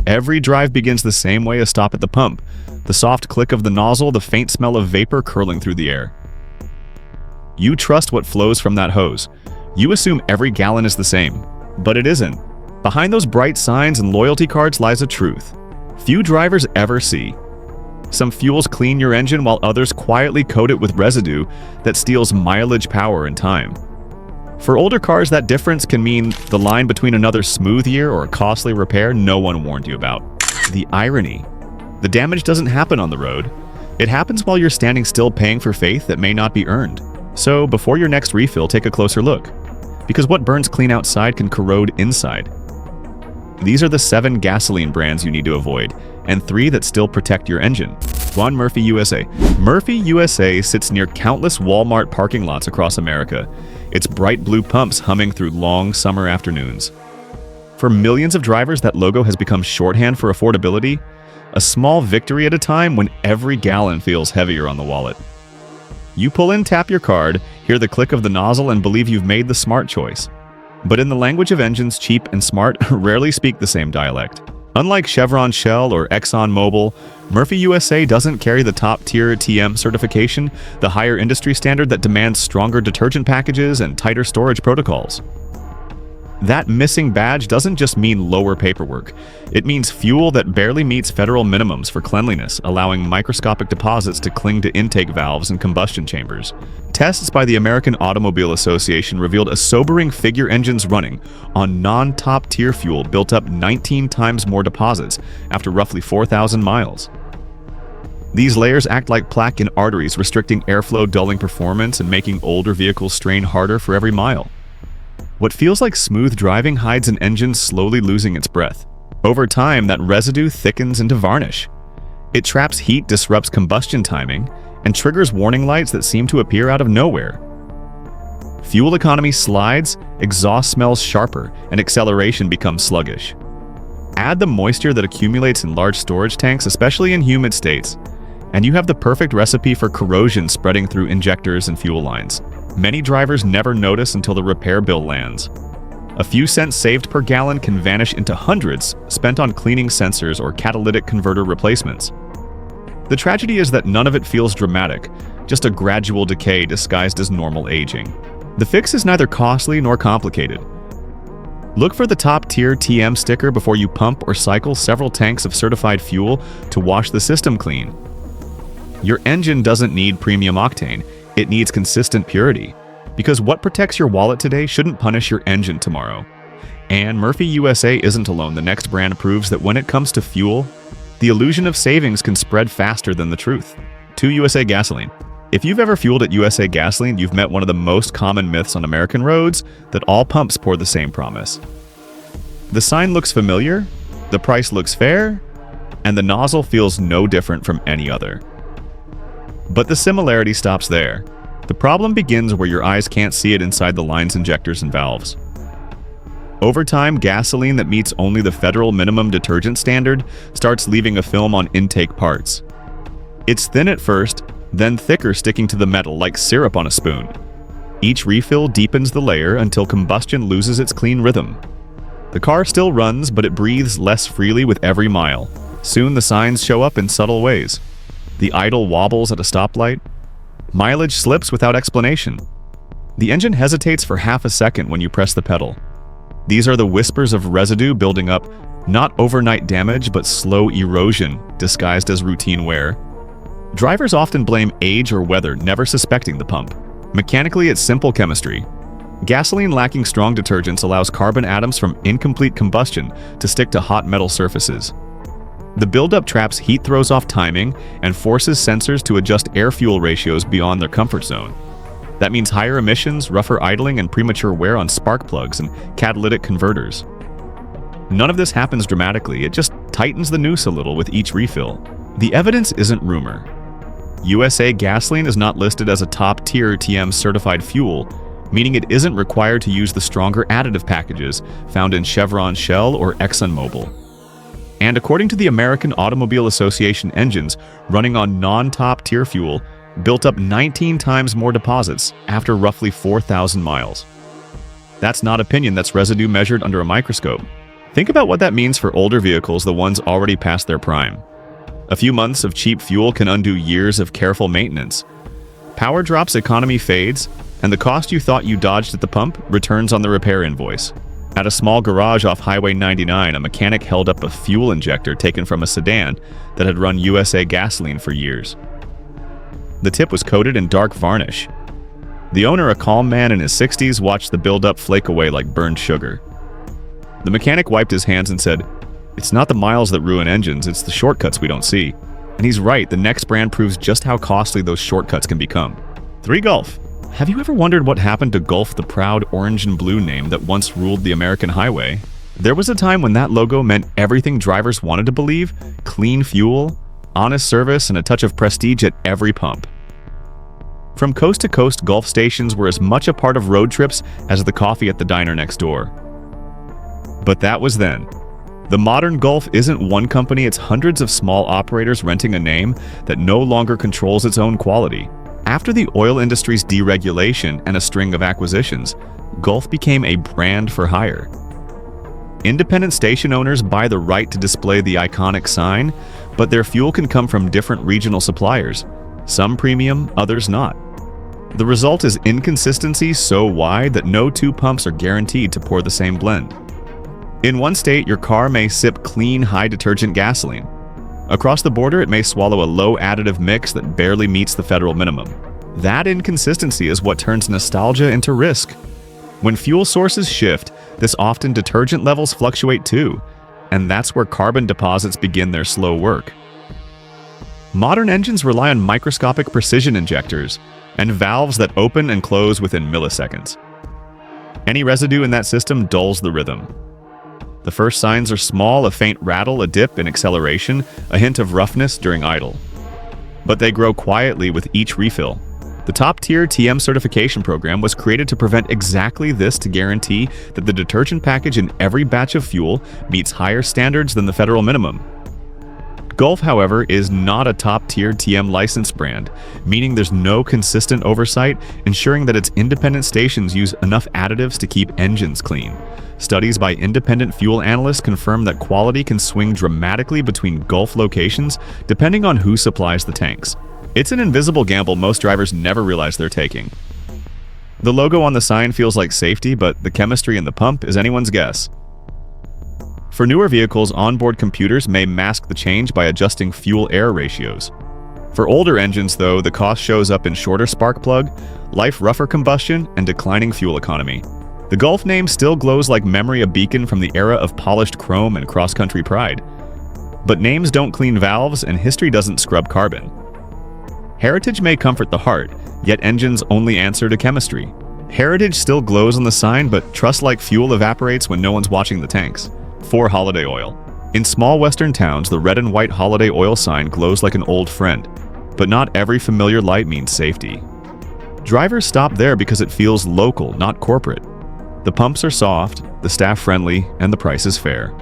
Every drive begins the same way: a stop at the pump. The soft click of the nozzle, the faint smell of vapor curling through the air. You trust what flows from that hose. You assume every gallon is the same, but it isn't. Behind those bright signs and loyalty cards lies a truth few drivers ever see. Some fuels clean your engine while others quietly coat it with residue that steals mileage, power, and time. For older cars, that difference can mean the line between another smooth year or a costly repair no one warned you about. The irony: the damage doesn't happen on the road. It happens while you're standing still paying for faith that may not be earned. So before your next refill, take a closer look. Because what burns clean outside can corrode inside. These are the 7 gasoline brands you need to avoid, and 3 that still protect your engine. 1. Murphy USA. Murphy USA sits near countless Walmart parking lots across America, its bright blue pumps humming through long summer afternoons. For millions of drivers, that logo has become shorthand for affordability, a small victory at a time when every gallon feels heavier on the wallet. You pull in, tap your card, hear the click of the nozzle, and believe you've made the smart choice. But in the language of engines, cheap and smart rarely speak the same dialect. Unlike Chevron, Shell, or Exxon Mobil, Murphy USA doesn't carry the top-tier TM certification, the higher industry standard that demands stronger detergent packages and tighter storage protocols. That missing badge doesn't just mean lower paperwork. It means fuel that barely meets federal minimums for cleanliness, allowing microscopic deposits to cling to intake valves and combustion chambers. Tests by the American Automobile Association revealed a sobering figure: engines running on non-top tier fuel built up 19 times more deposits after roughly 4,000 miles. These layers act like plaque in arteries, restricting airflow, dulling performance, and making older vehicles strain harder for every mile. What feels like smooth driving hides an engine slowly losing its breath. Over time, that residue thickens into varnish. It traps heat, disrupts combustion timing, and triggers warning lights that seem to appear out of nowhere. Fuel economy slides, exhaust smells sharper, and acceleration becomes sluggish. Add the moisture that accumulates in large storage tanks, especially in humid states, and you have the perfect recipe for corrosion spreading through injectors and fuel lines. Many drivers never notice until the repair bill lands. A few cents saved per gallon can vanish into hundreds spent on cleaning sensors or catalytic converter replacements. The tragedy is that none of it feels dramatic, just a gradual decay disguised as normal aging. The fix is neither costly nor complicated. Look for the top-tier TM sticker before you pump or cycle several tanks of certified fuel to wash the system clean. Your engine doesn't need premium octane. It needs consistent purity, because what protects your wallet today shouldn't punish your engine tomorrow. And Murphy USA isn't alone. The next brand proves that when it comes to fuel, the illusion of savings can spread faster than the truth. 2. USA Gasoline. If you've ever fueled at USA Gasoline, you've met one of the most common myths on American roads: that all pumps pour the same promise. The sign looks familiar, the price looks fair, and the nozzle feels no different from any other. But the similarity stops there. The problem begins where your eyes can't see it inside the lines, injectors, and valves. Over time, gasoline that meets only the federal minimum detergent standard starts leaving a film on intake parts. It's thin at first, then thicker, sticking to the metal like syrup on a spoon. Each refill deepens the layer until combustion loses its clean rhythm. The car still runs, but it breathes less freely with every mile. Soon the signs show up in subtle ways. The idle wobbles at a stoplight. Mileage slips without explanation. The engine hesitates for half a second when you press the pedal. These are the whispers of residue building up, not overnight damage, but slow erosion disguised as routine wear. Drivers often blame age or weather, never suspecting the pump. Mechanically, it's simple chemistry. Gasoline lacking strong detergents allows carbon atoms from incomplete combustion to stick to hot metal surfaces. The buildup traps heat, throws off timing, and forces sensors to adjust air-fuel ratios beyond their comfort zone. That means higher emissions, rougher idling, and premature wear on spark plugs and catalytic converters. None of this happens dramatically, it just tightens the noose a little with each refill. The evidence isn't rumor. USA Gasoline is not listed as a top-tier TM certified fuel, meaning it isn't required to use the stronger additive packages found in Chevron, Shell, or Exxon Mobil. And according to the American Automobile Association, engines running on non-top tier fuel built up 19 times more deposits after roughly 4,000 miles. That's not opinion, that's residue measured under a microscope. Think about what that means for older vehicles, the ones already past their prime. A few months of cheap fuel can undo years of careful maintenance. Power drops, economy fades, and the cost you thought you dodged at the pump returns on the repair invoice. At a small garage off Highway 99, a mechanic held up a fuel injector taken from a sedan that had run USA gasoline for years. The tip was coated in dark varnish. The owner, a calm man in his 60s, watched the buildup flake away like burned sugar. The mechanic wiped his hands and said, "It's not the miles that ruin engines, it's the shortcuts we don't see." And he's right, the next brand proves just how costly those shortcuts can become. 3 Gulf. Have you ever wondered what happened to Gulf, the proud orange and blue name that once ruled the American highway? There was a time when that logo meant everything drivers wanted to believe: clean fuel, honest service, and a touch of prestige at every pump. From coast to coast, Gulf stations were as much a part of road trips as the coffee at the diner next door. But that was then. The modern Gulf isn't one company, it's hundreds of small operators renting a name that no longer controls its own quality. After the oil industry's deregulation and a string of acquisitions, Gulf became a brand for hire. Independent station owners buy the right to display the iconic sign, but their fuel can come from different regional suppliers, some premium, others not. The result is inconsistency so wide that no 2 pumps are guaranteed to pour the same blend. In one state, your car may sip clean, high-detergent gasoline. Across the border, it may swallow a low additive mix that barely meets the federal minimum. That inconsistency is what turns nostalgia into risk. When fuel sources shift, this often detergent levels fluctuate too, and that's where carbon deposits begin their slow work. Modern engines rely on microscopic precision injectors and valves that open and close within milliseconds. Any residue in that system dulls the rhythm. The first signs are small: a faint rattle, a dip in acceleration, a hint of roughness during idle. But they grow quietly with each refill. The top-tier TM certification program was created to prevent exactly this, to guarantee that the detergent package in every batch of fuel meets higher standards than the federal minimum. Gulf, however, is not a top-tier TM licensed brand, meaning there's no consistent oversight ensuring that its independent stations use enough additives to keep engines clean. Studies by independent fuel analysts confirm that quality can swing dramatically between Gulf locations depending on who supplies the tanks. It's an invisible gamble most drivers never realize they're taking. The logo on the sign feels like safety, but the chemistry in the pump is anyone's guess. For newer vehicles, onboard computers may mask the change by adjusting fuel-air ratios. For older engines, though, the cost shows up in shorter spark plug, life rougher combustion, and declining fuel economy. The Gulf name still glows like memory, a beacon from the era of polished chrome and cross-country pride. But names don't clean valves, and history doesn't scrub carbon. Heritage may comfort the heart, yet engines only answer to chemistry. Heritage still glows on the sign, but trust like fuel evaporates when no one's watching the tanks. 4 Holiday Oil. In small western towns, the red and white Holiday Oil sign glows like an old friend, but not every familiar light means safety. Drivers stop there because it feels local, not corporate. The pumps are soft, the staff friendly, and the price is fair.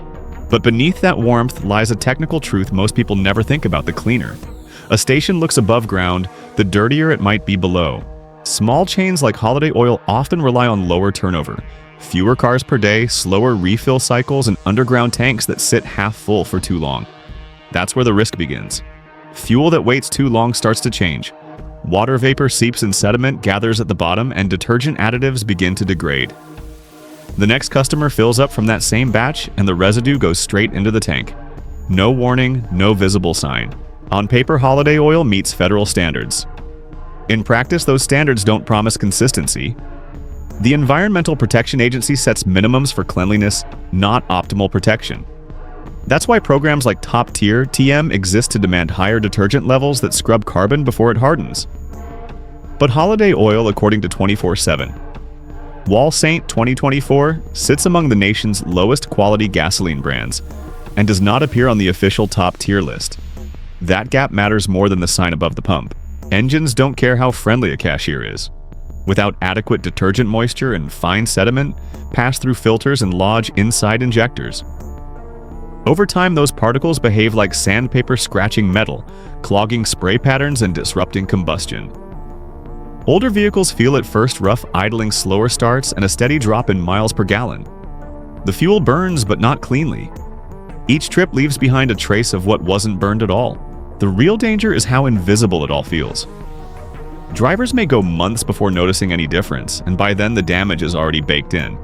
But beneath that warmth lies a technical truth most people never think about: the cleaner. A station looks above ground, the dirtier it might be below. Small chains like Holiday Oil often rely on lower turnover, fewer cars per day, slower refill cycles, and underground tanks that sit half full for too long. That's where the risk begins. Fuel that waits too long starts to change. Water vapor seeps in sediment, gathers at the bottom, and detergent additives begin to degrade. The next customer fills up from that same batch, and the residue goes straight into the tank. No warning, no visible sign. On paper, Holiday Oil meets federal standards. In practice, those standards don't promise consistency. The Environmental Protection Agency sets minimums for cleanliness, not optimal protection. That's why programs like Top Tier TM exist, to demand higher detergent levels that scrub carbon before it hardens. But Holiday Oil, according to 24/7, Wall Saint 2024, sits among the nation's lowest quality gasoline brands and does not appear on the official top tier list. That gap matters more than the sign above the pump. Engines don't care how friendly a cashier is. Without adequate detergent moisture and fine sediment, pass through filters and lodge inside injectors. Over time, those particles behave like sandpaper scratching metal, clogging spray patterns and disrupting combustion. Older vehicles feel at first rough idling, slower starts, and a steady drop in miles per gallon. The fuel burns, but not cleanly. Each trip leaves behind a trace of what wasn't burned at all. The real danger is how invisible it all feels. Drivers may go months before noticing any difference, and by then the damage is already baked in.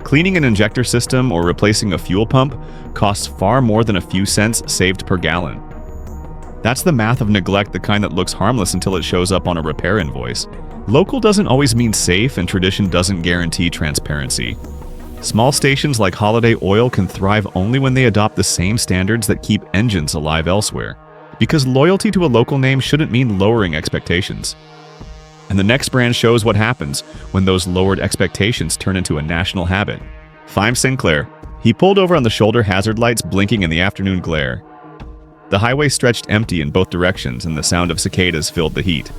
Cleaning an injector system or replacing a fuel pump costs far more than a few cents saved per gallon. That's the math of neglect, the kind that looks harmless until it shows up on a repair invoice. Local doesn't always mean safe, and tradition doesn't guarantee transparency. Small stations like Holiday Oil can thrive only when they adopt the same standards that keep engines alive elsewhere, because loyalty to a local name shouldn't mean lowering expectations. And the next brand shows what happens when those lowered expectations turn into a national habit. Find Sinclair. He pulled over on the shoulder hazard lights blinking in the afternoon glare. The highway stretched empty in both directions, and the sound of cicadas filled the heat.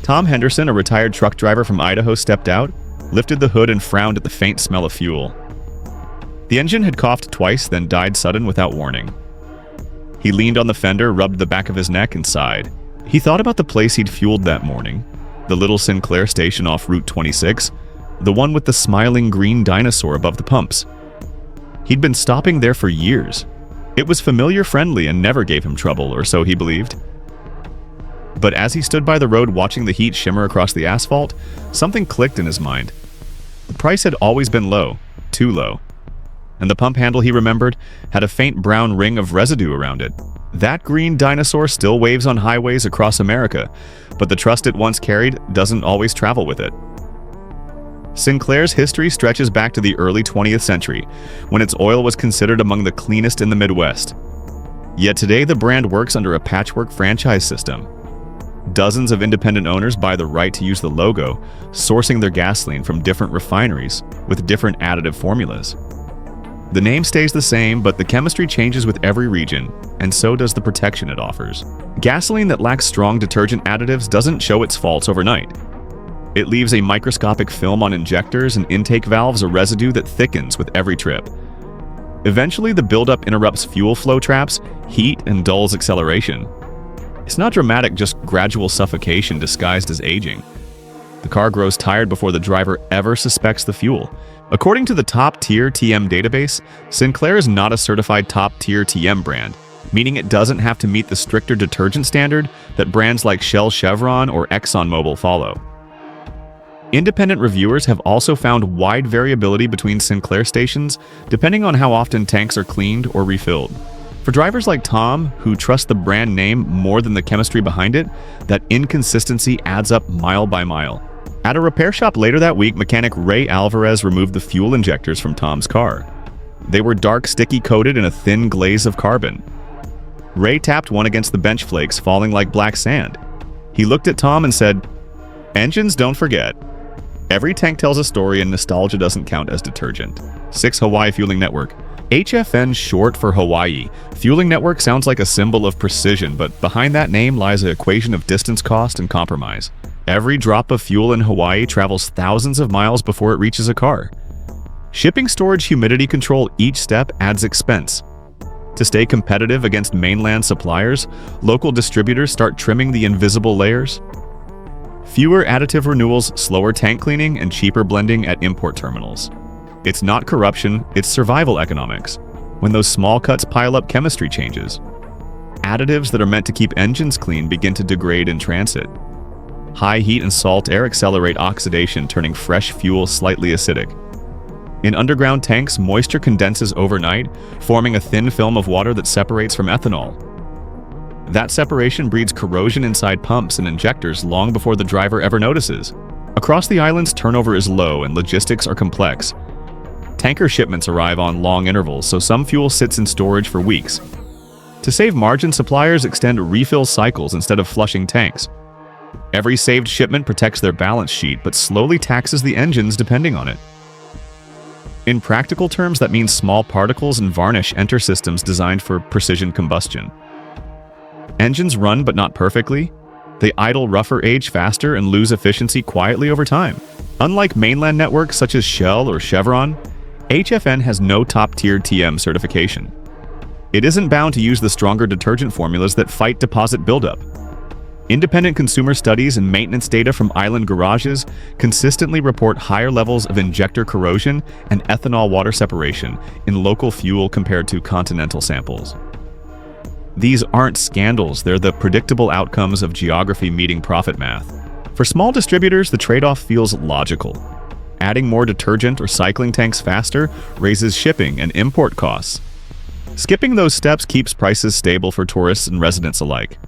Tom Henderson, a retired truck driver from Idaho, stepped out, lifted the hood, and frowned at the faint smell of fuel. The engine had coughed twice, then died sudden without warning. He leaned on the fender, rubbed the back of his neck, and sighed. He thought about the place he'd fueled that morning, the little Sinclair station off Route 26, the one with the smiling green dinosaur above the pumps. He'd been stopping there for years. It was familiar, friendly, and never gave him trouble, or so he believed. But as he stood by the road watching the heat shimmer across the asphalt, something clicked in his mind. The price had always been low, too low. And the pump handle, he remembered, had a faint brown ring of residue around it. That green dinosaur still waves on highways across America, but the trust it once carried doesn't always travel with it. Sinclair's history stretches back to the early 20th century, when its oil was considered among the cleanest in the Midwest. Yet today the brand works under a patchwork franchise system. Dozens of independent owners buy the right to use the logo, sourcing their gasoline from different refineries with different additive formulas. The name stays the same, but the chemistry changes with every region, and so does the protection it offers. Gasoline that lacks strong detergent additives doesn't show its faults overnight. It leaves a microscopic film on injectors and intake valves, a residue that thickens with every trip. Eventually, the buildup interrupts fuel flow traps, heat, and dulls acceleration. It's not dramatic, just gradual suffocation disguised as aging. The car grows tired before the driver ever suspects the fuel. According to the top-tier TM database, Sinclair is not a certified top-tier TM brand, meaning it doesn't have to meet the stricter detergent standard that brands like Shell, Chevron, or ExxonMobil follow. Independent reviewers have also found wide variability between Sinclair stations, depending on how often tanks are cleaned or refilled. For drivers like Tom, who trust the brand name more than the chemistry behind it, that inconsistency adds up mile by mile. At a repair shop later that week, mechanic Ray Alvarez removed the fuel injectors from Tom's car. They were dark, sticky coated in a thin glaze of carbon. Ray tapped one against the bench flakes, falling like black sand. He looked at Tom and said, "Engines don't forget. Every tank tells a story, and nostalgia doesn't count as detergent." 6 Hawaii Fueling Network. HFN, short for Hawaii. Fueling Network sounds like a symbol of precision, but behind that name lies an equation of distance, cost, and compromise. Every drop of fuel in Hawaii travels thousands of miles before it reaches a car. Shipping, storage, humidity control, each step adds expense. To stay competitive against mainland suppliers, local distributors start trimming the invisible layers. Fewer additive renewals, slower tank cleaning, and cheaper blending at import terminals. It's not corruption, it's survival economics. When those small cuts pile up, chemistry changes. Additives that are meant to keep engines clean begin to degrade in transit. High heat and salt air accelerate oxidation, turning fresh fuel slightly acidic. In underground tanks, moisture condenses overnight, forming a thin film of water that separates from ethanol. That separation breeds corrosion inside pumps and injectors long before the driver ever notices. Across the islands, turnover is low and logistics are complex. Tanker shipments arrive on long intervals, so some fuel sits in storage for weeks. To save margin, suppliers extend refill cycles instead of flushing tanks. Every saved shipment protects their balance sheet, but slowly taxes the engines depending on it. In practical terms, that means small particles and varnish enter systems designed for precision combustion. Engines run but not perfectly. They idle rougher, age faster, and lose efficiency quietly over time. Unlike mainland networks such as Shell or Chevron, HFN has no top-tier TM certification. It isn't bound to use the stronger detergent formulas that fight deposit buildup. Independent consumer studies and maintenance data from island garages consistently report higher levels of injector corrosion and ethanol water separation in local fuel compared to continental samples. These aren't scandals, they're the predictable outcomes of geography meeting profit math. For small distributors, the trade-off feels logical. Adding more detergent or cycling tanks faster raises shipping and import costs. Skipping those steps keeps prices stable for tourists and residents alike.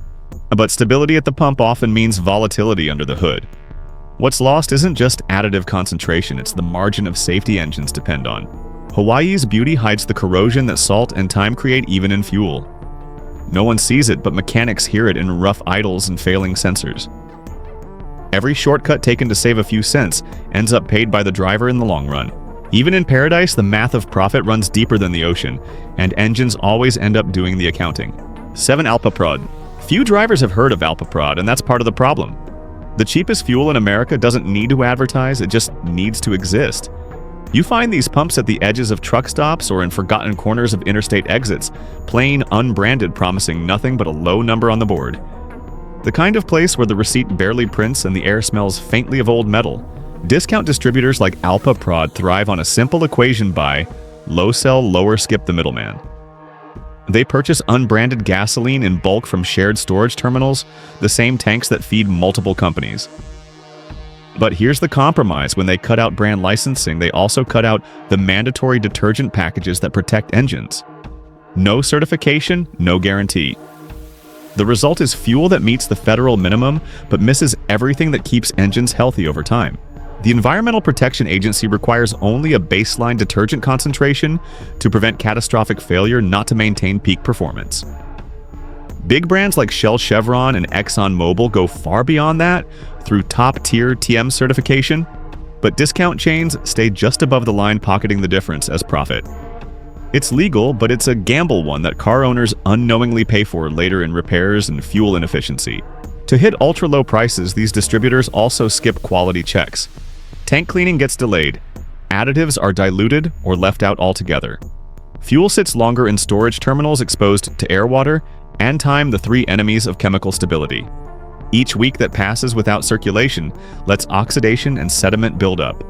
But stability at the pump often means volatility under the hood. What's lost isn't just additive concentration, it's the margin of safety engines depend on. Hawaii's beauty hides the corrosion that salt and time create even in fuel. No one sees it, but mechanics hear it in rough idles and failing sensors. Every shortcut taken to save a few cents ends up paid by the driver in the long run. Even in paradise, the math of profit runs deeper than the ocean, and engines always end up doing the accounting. 7. Alpra Prod. Few drivers have heard of Alpra Prod, and that's part of the problem. The cheapest fuel in America doesn't need to advertise, it just needs to exist. You find these pumps at the edges of truck stops or in forgotten corners of interstate exits, plain unbranded, promising nothing but a low number on the board. The kind of place where the receipt barely prints and the air smells faintly of old metal. Discount distributors like Alpra Prod thrive on a simple equation by low sell, lower skip the middleman. They purchase unbranded gasoline in bulk from shared storage terminals, the same tanks that feed multiple companies. But here's the compromise: when they cut out brand licensing, they also cut out the mandatory detergent packages that protect engines. No certification, no guarantee. The result is fuel that meets the federal minimum, but misses everything that keeps engines healthy over time. The Environmental Protection Agency requires only a baseline detergent concentration to prevent catastrophic failure, not to maintain peak performance. Big brands like Shell, Chevron, and ExxonMobil go far beyond that through top-tier TM certification, but discount chains stay just above the line, pocketing the difference as profit. It's legal, but it's a gamble one that car owners unknowingly pay for later in repairs and fuel inefficiency. To hit ultra-low prices, these distributors also skip quality checks. Tank cleaning gets delayed, additives are diluted or left out altogether. Fuel sits longer in storage terminals exposed to air, water, and time, the three enemies of chemical stability. Each week that passes without circulation lets oxidation and sediment build up.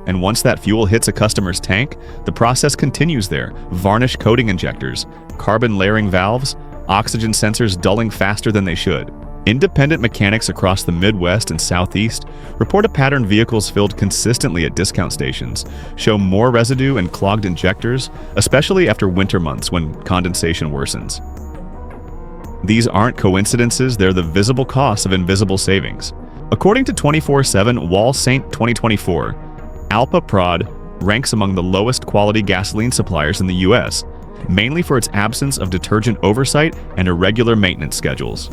And once that fuel hits a customer's tank, the process continues there. Varnish coating injectors, carbon layering valves, oxygen sensors dulling faster than they should. Independent mechanics across the Midwest and Southeast report a pattern: vehicles filled consistently at discount stations show more residue and clogged injectors, especially after winter months when condensation worsens. These aren't coincidences, they're the visible costs of invisible savings. According to 24/7 Wall St. 2024, Alpra Prod ranks among the lowest quality gasoline suppliers in the US, mainly for its absence of detergent oversight and irregular maintenance schedules.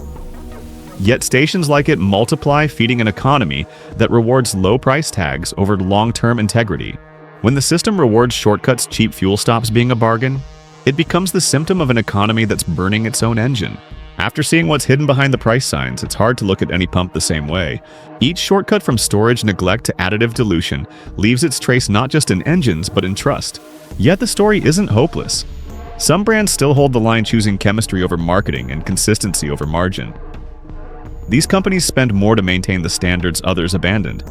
Yet stations like it multiply, feeding an economy that rewards low price tags over long-term integrity. When the system rewards shortcuts, cheap fuel stops being a bargain, it becomes the symptom of an economy that's burning its own engine. After seeing what's hidden behind the price signs, it's hard to look at any pump the same way. Each shortcut, from storage neglect to additive dilution, leaves its trace not just in engines, but in trust. Yet the story isn't hopeless. Some brands still hold the line, choosing chemistry over marketing and consistency over margin. These companies spend more to maintain the standards others abandoned.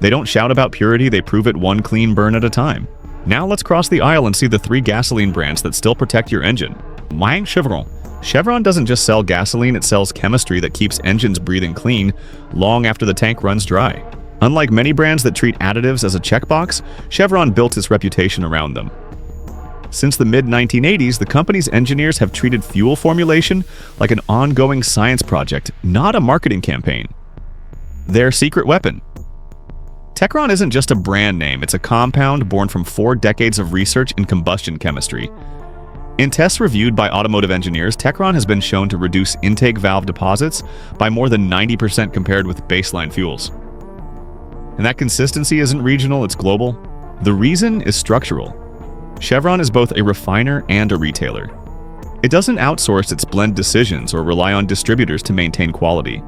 They don't shout about purity, they prove it one clean burn at a time. Now let's cross the aisle and see the three gasoline brands that still protect your engine. Chevron. Chevron doesn't just sell gasoline, it sells chemistry that keeps engines breathing clean long after the tank runs dry. Unlike many brands that treat additives as a checkbox, Chevron built its reputation around them. Since the mid-1980s, the company's engineers have treated fuel formulation like an ongoing science project, not a marketing campaign. Their secret weapon. Techron isn't just a brand name, it's a compound born from 4 decades of research in combustion chemistry. In tests reviewed by automotive engineers, Techron has been shown to reduce intake valve deposits by more than 90% compared with baseline fuels. And that consistency isn't regional, it's global. The reason is structural. Chevron is both a refiner and a retailer. It doesn't outsource its blend decisions or rely on distributors to maintain quality.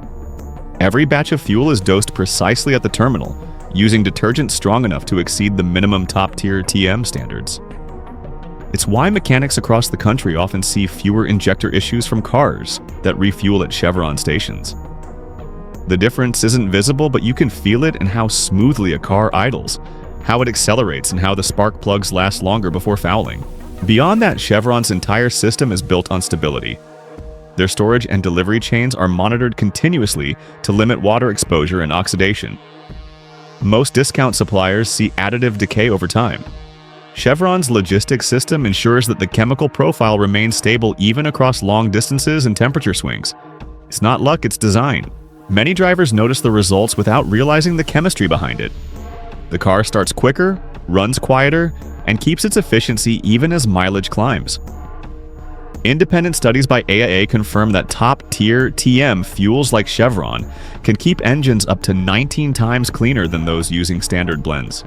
Every batch of fuel is dosed precisely at the terminal, using detergent strong enough to exceed the minimum top-tier TM standards. It's why mechanics across the country often see fewer injector issues from cars that refuel at Chevron stations. The difference isn't visible, but you can feel it in how smoothly a car idles, how it accelerates, and how the spark plugs last longer before fouling. Beyond that, Chevron's entire system is built on stability. Their storage and delivery chains are monitored continuously to limit water exposure and oxidation. Most discount suppliers see additive decay over time. Chevron's logistics system ensures that the chemical profile remains stable even across long distances and temperature swings. It's not luck, it's design. Many drivers notice the results without realizing the chemistry behind it. The car starts quicker, runs quieter, and keeps its efficiency even as mileage climbs. Independent studies by AIA confirm that top-tier TM fuels like Chevron can keep engines up to 19 times cleaner than those using standard blends.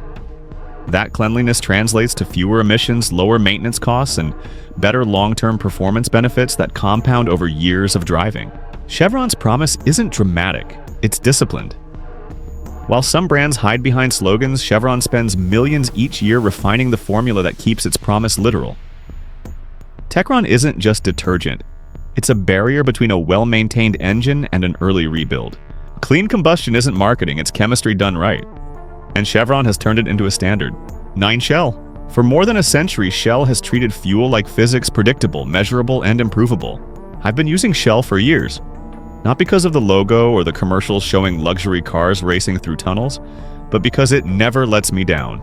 That cleanliness translates to fewer emissions, lower maintenance costs, and better long-term performance benefits that compound over years of driving. Chevron's promise isn't dramatic, it's disciplined. While some brands hide behind slogans, Chevron spends millions each year refining the formula that keeps its promise literal. Techron isn't just detergent. It's a barrier between a well-maintained engine and an early rebuild. Clean combustion isn't marketing, it's chemistry done right. And Chevron has turned it into a standard. 9 Shell. For more than a century, Shell has treated fuel like physics, predictable, measurable, and improvable. I've been using Shell for years. Not because of the logo or the commercials showing luxury cars racing through tunnels, but because it never lets me down.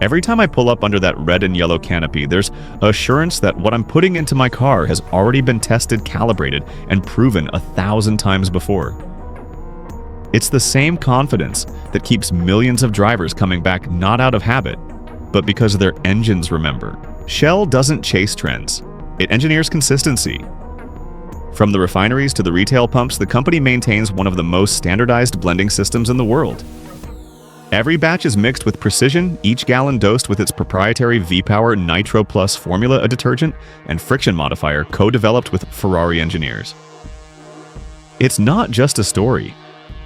Every time I pull up under that red and yellow canopy, there's assurance that what I'm putting into my car has already been tested, calibrated, and proven 1,000 times before. It's the same confidence that keeps millions of drivers coming back not out of habit, but because their engines remember. Shell doesn't chase trends. It engineers consistency. From the refineries to the retail pumps, the company maintains one of the most standardized blending systems in the world. Every batch is mixed with precision, each gallon dosed with its proprietary V-Power Nitro Plus formula, a detergent, and friction modifier co-developed with Ferrari engineers. It's not just a story.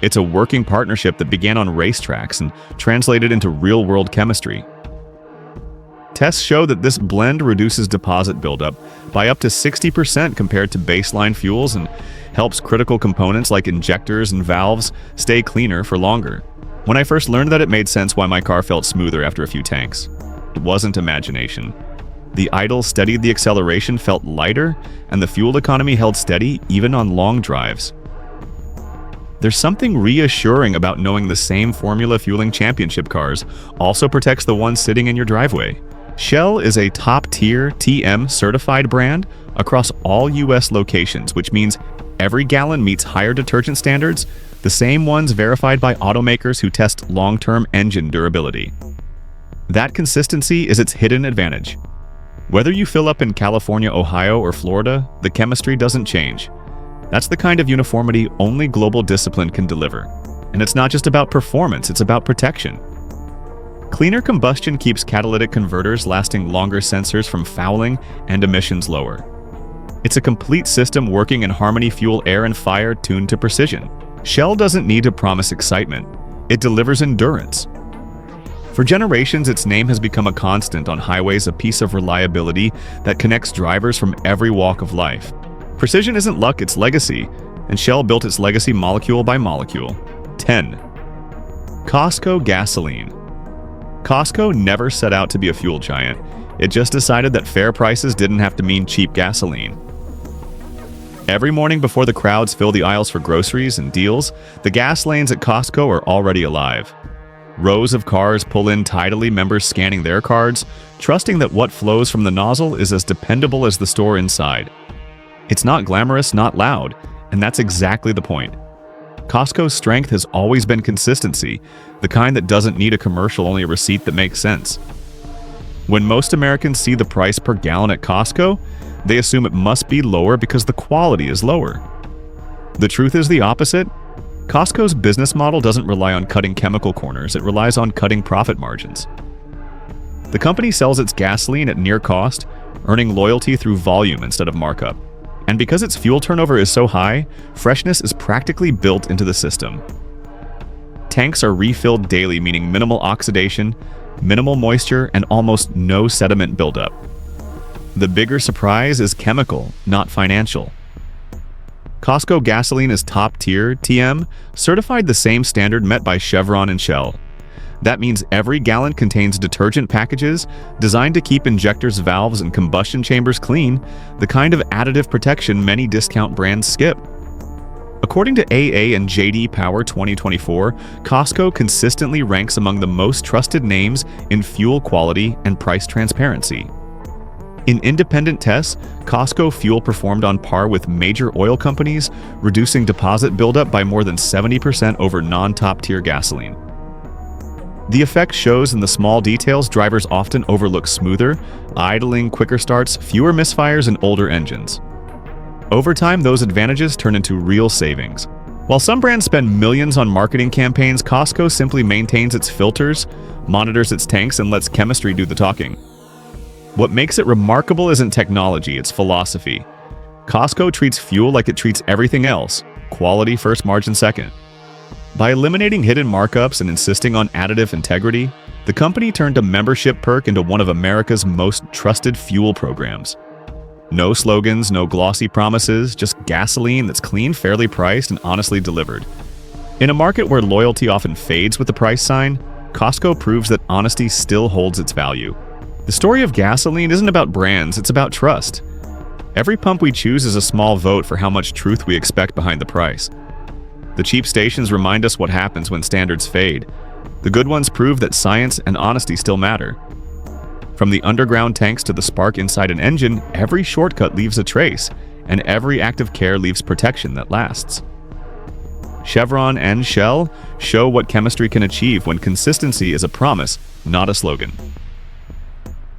It's a working partnership that began on racetracks and translated into real-world chemistry. Tests show that this blend reduces deposit buildup by up to 60% compared to baseline fuels and helps critical components like injectors and valves stay cleaner for longer. When I first learned that, it made sense why my car felt smoother after a few tanks. It wasn't imagination. The idle steadied the acceleration, felt lighter, and the fuel economy held steady even on long drives. There's something reassuring about knowing the same formula fueling championship cars also protects the ones sitting in your driveway. Shell is a top-tier TM certified brand across all US locations, which means every gallon meets higher detergent standards, the same ones verified by automakers who test long-term engine durability. That consistency is its hidden advantage. Whether you fill up in California, Ohio, or Florida, the chemistry doesn't change. That's the kind of uniformity only global discipline can deliver. And it's not just about performance, it's about protection. Cleaner combustion keeps catalytic converters lasting longer, sensors from fouling, and emissions lower. It's a complete system working in harmony, fuel, air, and fire tuned to precision. Shell doesn't need to promise excitement. It delivers endurance. For generations, its name has become a constant on highways, a piece of reliability that connects drivers from every walk of life. Precision isn't luck, it's legacy, and Shell built its legacy molecule by molecule. 10. Costco gasoline. Costco never set out to be a fuel giant. It just decided that fair prices didn't have to mean cheap gasoline. Every morning before the crowds fill the aisles for groceries and deals, the gas lanes at Costco are already alive. Rows of cars pull in tidily, members scanning their cards, trusting that what flows from the nozzle is as dependable as the store inside. It's not glamorous, not loud, and that's exactly the point. Costco's strength has always been consistency, the kind that doesn't need a commercial, only a receipt that makes sense. When most Americans see the price per gallon at Costco, they assume it must be lower because the quality is lower. The truth is the opposite. Costco's business model doesn't rely on cutting chemical corners, it relies on cutting profit margins. The company sells its gasoline at near cost, earning loyalty through volume instead of markup. And because its fuel turnover is so high, freshness is practically built into the system. Tanks are refilled daily, meaning minimal oxidation, minimal moisture, and almost no sediment buildup. The bigger surprise is chemical, not financial. Costco gasoline is top tier TM, certified the same standard met by Chevron and Shell. That means every gallon contains detergent packages designed to keep injectors, valves, and combustion chambers clean, the kind of additive protection many discount brands skip. According to AA and JD Power 2024, Costco consistently ranks among the most trusted names in fuel quality and price transparency. In independent tests, Costco fuel performed on par with major oil companies, reducing deposit buildup by more than 70% over non-top-tier gasoline. The effect shows in the small details drivers often overlook: smoother idling, quicker starts, fewer misfires, and older engines. Over time, those advantages turn into real savings. While some brands spend millions on marketing campaigns, Costco simply maintains its filters, monitors its tanks, and lets chemistry do the talking. What makes it remarkable isn't technology, it's philosophy. Costco treats fuel like it treats everything else: quality first, margin second. By eliminating hidden markups and insisting on additive integrity, the company turned a membership perk into one of America's most trusted fuel programs. No slogans, no glossy promises, just gasoline that's clean, fairly priced, and honestly delivered. In a market where loyalty often fades with the price sign, Costco proves that honesty still holds its value. The story of gasoline isn't about brands, it's about trust. Every pump we choose is a small vote for how much truth we expect behind the price. The cheap stations remind us what happens when standards fade. The good ones prove that science and honesty still matter. From the underground tanks to the spark inside an engine, every shortcut leaves a trace, and every act of care leaves protection that lasts. Chevron and Shell show what chemistry can achieve when consistency is a promise, not a slogan.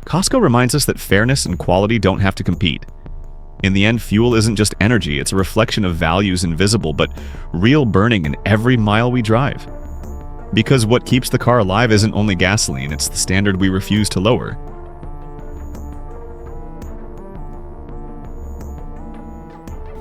Costco reminds us that fairness and quality don't have to compete. In the end, fuel isn't just energy, it's a reflection of values invisible but real burning in every mile we drive. Because what keeps the car alive isn't only gasoline, it's the standard we refuse to lower.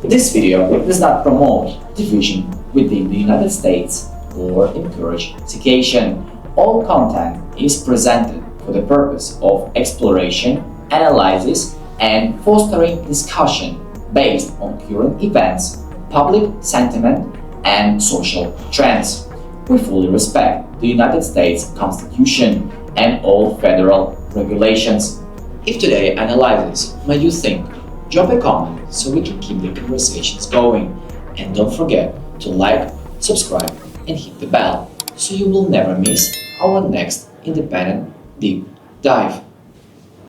This video does not promote division within the United States or encourage segregation. All content is presented for the purpose of exploration, analysis, and fostering discussion based on current events, public sentiment, and social trends. We fully respect the United States Constitution and all federal regulations. If today's analysis made you think, drop a comment so we can keep the conversations going. And don't forget to like, subscribe, and hit the bell so you will never miss our next independent deep dive.